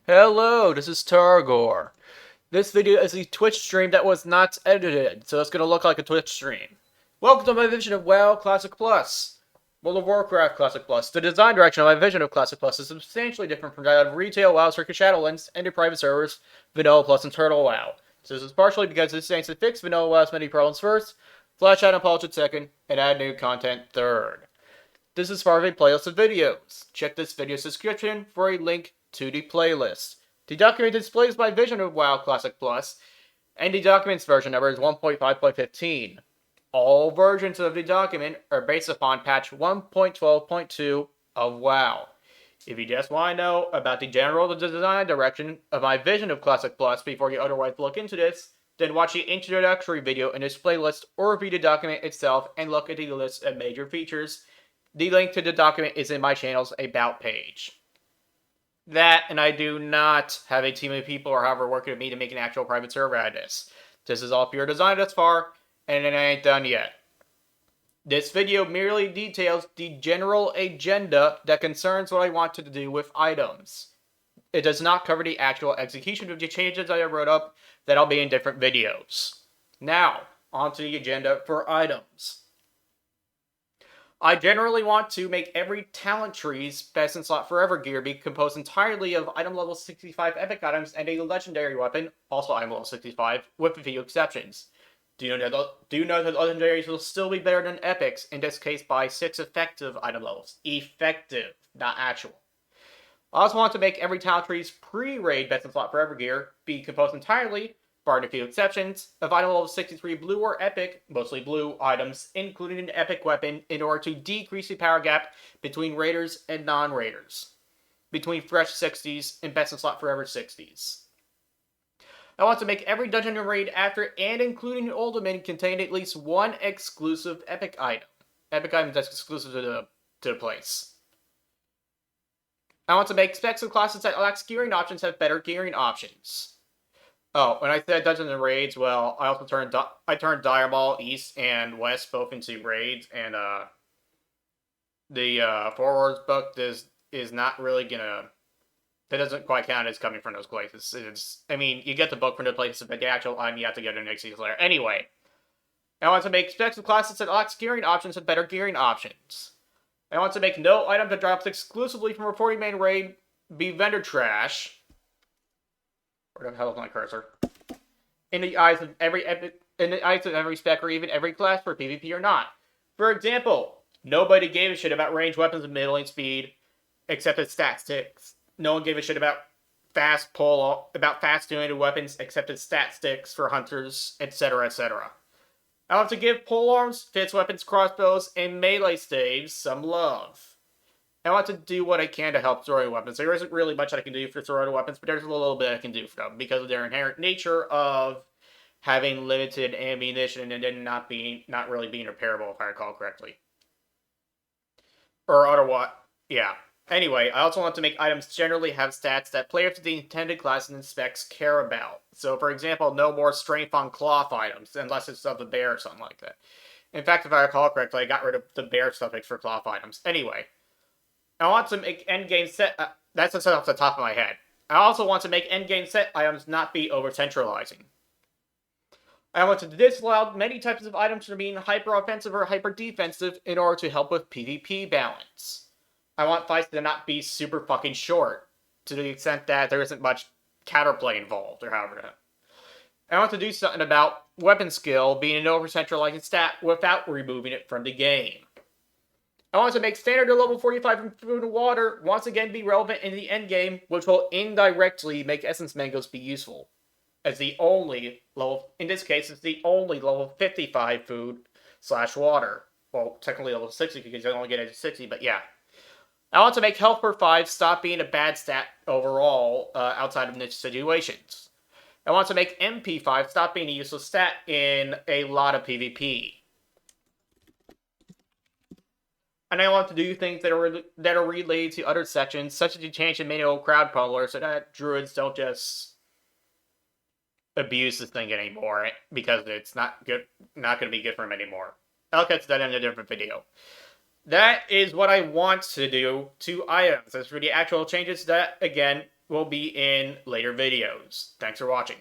Hello, this is Targor. This video is a Twitch stream that was not edited, so it's gonna look like a Twitch stream. Welcome to my vision of WoW Classic Plus. World of Warcraft Classic Plus. The design direction of my vision of Classic Plus is substantially different from that of retail WoW, Circuit Shadowlands, and private servers, Vanilla Plus, and Turtle WoW. So this is partially because this aims to fix Vanilla WoW's many problems first, flash out and polish it second, and add new content third. This is part of a playlist of videos. Check this video's description for a link to the playlist. The document displays my vision of WoW Classic Plus, and the document's version number is 1.5.15. All versions of the document are based upon patch 1.12.2 of WoW. If you just want to know about the general design direction of my vision of Classic Plus before you otherwise look into this, then watch the introductory video in this playlist or read the document itself and look at the list of major features. The link to the document is in my channel's About page. That, and I do not have a team of people or however working with me to make an actual private server out of this. This is all pure design thus far, and it ain't done yet. This video merely details the general agenda that concerns what I want to do with items. It does not cover the actual execution of the changes I wrote up that'll be in different videos. Now, onto the agenda for items. I generally want to make every talent tree's best in slot forever gear be composed entirely of item level 65 epic items and a legendary weapon, also item level 65, with a few exceptions. Do you know that legendaries will still be better than epics, in this case by 6 effective item levels. Effective, not actual. I also want to make every talent tree's pre-raid best in slot forever gear be composed entirely, barring a few exceptions, of item level 63 blue or epic, mostly blue, items, including an epic weapon, in order to decrease the power gap between raiders and non-raiders, between fresh 60s and best in slot forever 60s. I want to make every dungeon and raid after and including Ultimate contain at least one exclusive epic item. Epic item that's exclusive to the place. I want to make specs of classes that lack gearing options have better gearing options. Oh, when I said dungeons and raids, well, I also turned Direball East and West both into raids, and the Forwards book is not really gonna. That doesn't quite count as coming from those places. I mean, you get the book from the places, but the actual item you have to get in Nixie's Lair. Anyway, I want to make specs of classes that lack gearing options and better gearing options. I want to make no item that drops exclusively from reporting main raid be vendor trash. Where the hell is my cursor? In the eyes of every spec or even every class for PvP or not. For example, nobody gave a shit about ranged weapons of middling speed, except as stat sticks. No one gave a shit about fast doing weapons, except as stat sticks for hunters, etc., etc. I want to give polearms, fixed weapons, crossbows, and melee staves some love. I want to do what I can to help throwing weapons. There isn't really much I can do for throwing weapons, but there's a little bit I can do for them because of their inherent nature of having limited ammunition and then not really being repairable, if I recall correctly. Or otherwise, yeah. Anyway, I also want to make items generally have stats that players of the intended classes and specs care about. So, for example, no more strength on cloth items, unless it's of the bear or something like that. In fact, if I recall correctly, I got rid of the bear suffix for cloth items. Anyway, I want to make endgame set. That's just off the top of my head. I also want to make endgame set items not be over-centralizing. I want to disallow many types of items from being hyper-offensive or hyper-defensive in order to help with PvP balance. I want fights to not be super fucking short, to the extent that there isn't much counterplay involved, or however. I want to do something about weapon skill being an over-centralizing stat without removing it from the game. I want to make standard to level 45 from food and water once again be relevant in the endgame, which will indirectly make essence mangoes be useful. As the only level, in this case, it's the only level 55 food/water. Well, technically level 60 because you only get it to 60, but yeah. I want to make health per 5 stop being a bad stat overall outside of niche situations. I want to make MP5 stop being a useless stat in a lot of PvP. And I want to do things that are related to other sections, such as to change the manual crowd pummeler so that druids don't just abuse this thing anymore because it's not going to be good for them anymore. I'll catch that in a different video. That is what I want to do to items. As for the actual changes, that, again, will be in later videos. Thanks for watching.